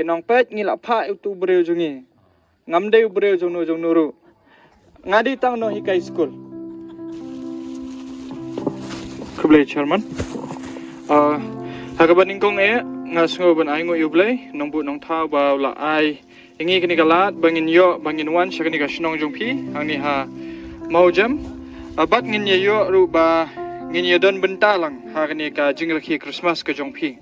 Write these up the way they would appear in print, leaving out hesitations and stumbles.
kinong pet ngila pha utu breu jungi ngamde breu jongno jongnuru ngadi tang no hikai school kublai chairman hagaban ingkong ngasngo ban ai ngo yublai nongbu nong tha ba la ai ingi kini galat bangin yo bangin wan sakani ka shnong jongpi angni ha maujam bat ngin ye yo ru ba ngin ye don bentalang ha kani ka jingrakhi Christmas ka jongpi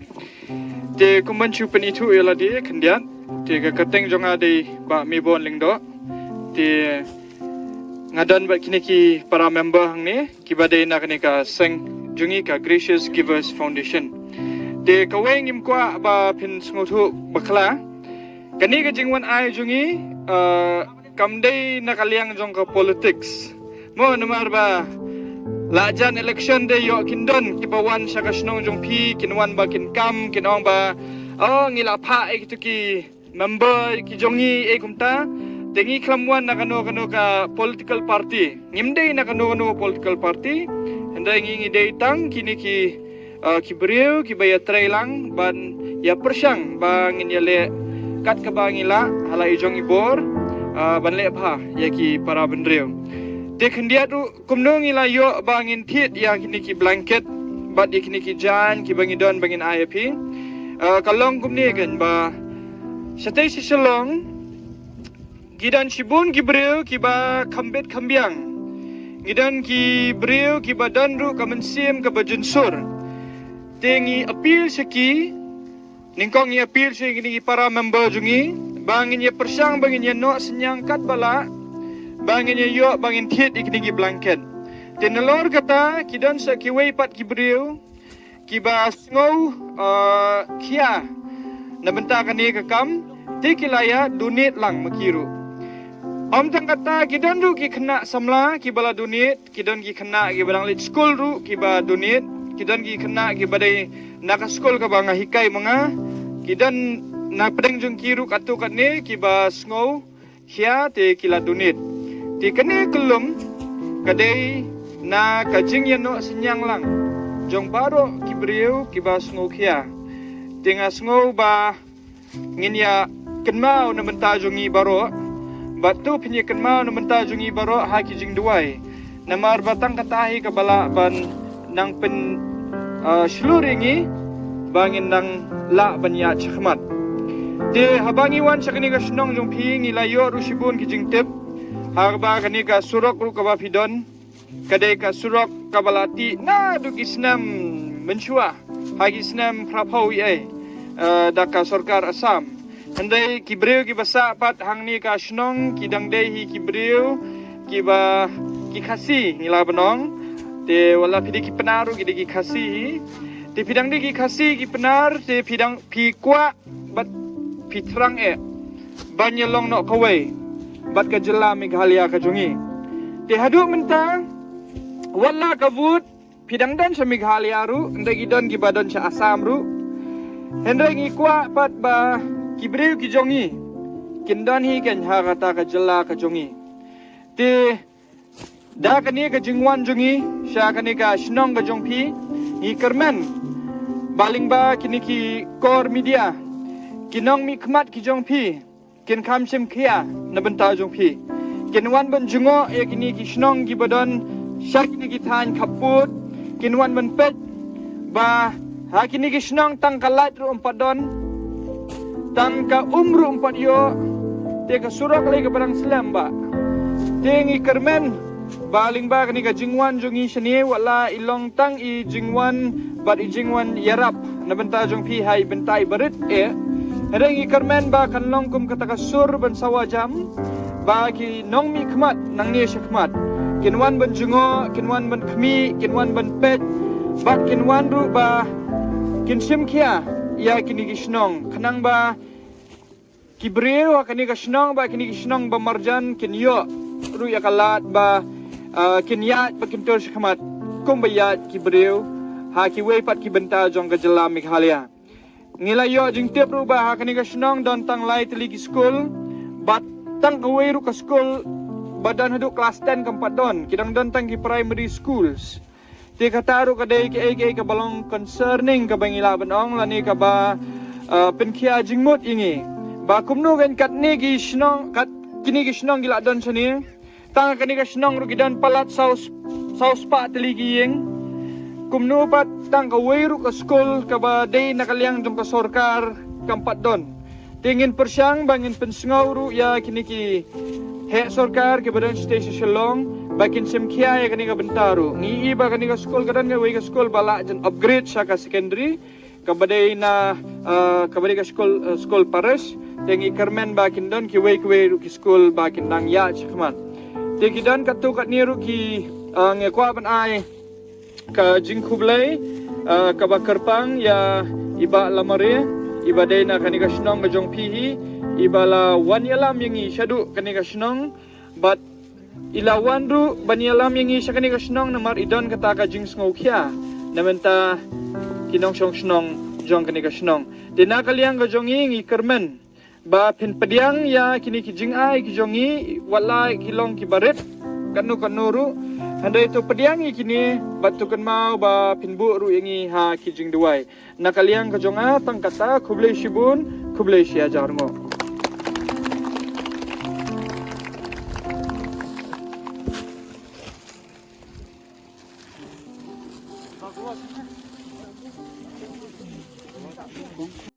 te kumban chu pen itu ela di kendian te ka kateng jonga de ba mi bon lingdo te ngadan ba kini ki para member hangni ki bade na kani ka seng jungi ka Gracious Givers Foundation te kaweng im kwa ba pin sngotu bakla kani ka jingwan ai jungi kamdei nakaliang jong ka politics mo namar ba lajan election de yo kindon kipawan sa kasnong jong pi kinwan ba kin kam kinong ba ngila pha e ki member ki jongi e kumta tengi klamwan nakano ka political party ngimdei nakano political party handai ngi dei tang kini ki beriu ki baya trailang ban ya persyang bangin ya le kat ka bangila halai jong ibor ban le pha ya ki para bendreu te khendia tu kumno ngila yo bangin thit ya kini ki blanket bat ya kini ki jan ki bangin don bangin IAP kalong kumni kan ba satay si salong gidan sibun ki beriu ki ba khambet khambiang gidan ki beriu ki ba danru kamansim ka bajunsur tengi appeal seki ningkong i appeal se gini para member jungi bangin ye persang bangin ye no senyang kat bala bangin ye yo bangin thit ikni blanket tenelor kata kidan sa kiwei pat kibriu kiba ngau khia na benta kani ka kam tikilaya donate lang makiru om tang kata kidan ru ki khna samla ki bala donate kidan ki khna ki barang lit school ru ki ba donate kidan ki khna ki badai naka school ka banga hikai mga kidan na pedeng jung kiru katu katne ki ba sngo khia te kila donate ti kane kelum kadai na kajing yano senyang lang jong baro ki beriu ki ba sngo khia tinga sngo ba nginya kenmau na menta jungi baro batu pinye kenmau na menta jungi baro ha ki jing duai namar batang katahi ka bala ban nang pen seluringi bangin nang la banya chkhmat te habangi wan sakani ka snong jong phi ngi layo rusibun ki jingtep harba kani ka surok ru ka ba pidon kadai ka surok ka balati na du kisnam menshua hagi snam prapau ye da ka sarkar asam handai ki breu ki basa pat hangni ka snong ki dangdei hi ki breu ki ba ki khasi ngila benong te wala pidi ki penaru ki khasi te pidang di ki khasi ki penar te pidang pi kwa bat pitrang banyalong no kawai bat ka jela Meghalaya ka jungi te hadu menta wala kabut pidang dan sa Meghalaya ru ndagi don ki badon sa Assam ru hendai ngi kwa pat ba ki breu ki jongi kindan hi kan harata ka jela ka jongi te da kani ka jingwan jungi sha kani ka shnong ka jongpi i kermen baling ba kini ki core media kinong mi khmat ki jongpi kin kham sim khia na benta jongpi kinwan ban jungo e kini ki shnong ki badon sha kini ki than khaput kinwan ban pet ba ha kini ki shnong tang kalat ru umpadon tang ka umru umpat yo te ka surak le ka barang slam ba tengi kermen baling ba kani ka jingwan jungi shani wala ilong tang i jingwan bat i jingwan yarap na benta jong pi hai bentai barit rengi kermen ba kanlong kum kata kasur ban sawajam ba ki nong mi khmat nang ni shakmat kinwan ban jungo kinwan ban khmi kinwan ban pet bat kinwan ru ba kin sim khia ya kini kisnong khanang ba kibreu kani ka snong ba kini kisnong ba marjan kin yo ru ya kalat ba kinyat pakintor shakmat kumbayat kibreu ha ki wei pat ki benta jong ka jela Meghalaya ngila yo jing tep ru ba ha kani ka snong don tang lai teli ki school bat tang ka wei ru ka school badan hadu kelas 10 kampat don kidang don tang ki primary schools te kata ru ka dei ki ka balong concerning ka bangila benong lani ka ba penkia jingmut ingi ba kumnu kan kat ni gi shnong kat kini gi shnong gila don sini tang kani ga shnong ru gidan palat saus pa teligi yeng kumnu pat tang ka weiru ka school ka ba day nakaliang jumpa sorkar kampat don tingin persyang bangin pensngau ru ya kini ki he sorkar ke badan station Shillong bakin semkia ya kani ka bentaru ngi iba kani ka school kadan ga wei ka school bala jan upgrade sa ka secondary kabadai na kabadai ka school pares tengi kermen bakin don ki wei ki school bakin nang ya chakman tengi don katu kat niru ki ngekwa ban ai ka jingkublai ka bakarpang ya iba lamare iba dai na kani ka shnong ga jong pihi iba la wan yalam yangi shadu kani ka shnong but ilawan ru ban yalam yangi shakani ka shnong namar idon kata ka jing sngokia namenta kinong snong jong kani ka snong dina kaliang ka jongi ngi kermen ba pin pediang ya kini ki jing ai ki jongi wala kilong ki baret kanu ru handai tu pediang i kini batu kan mau ba pin bu ru yangi ha ki jing duai na kaliang ka jonga tang kata kublai shibun kublai sia jarmo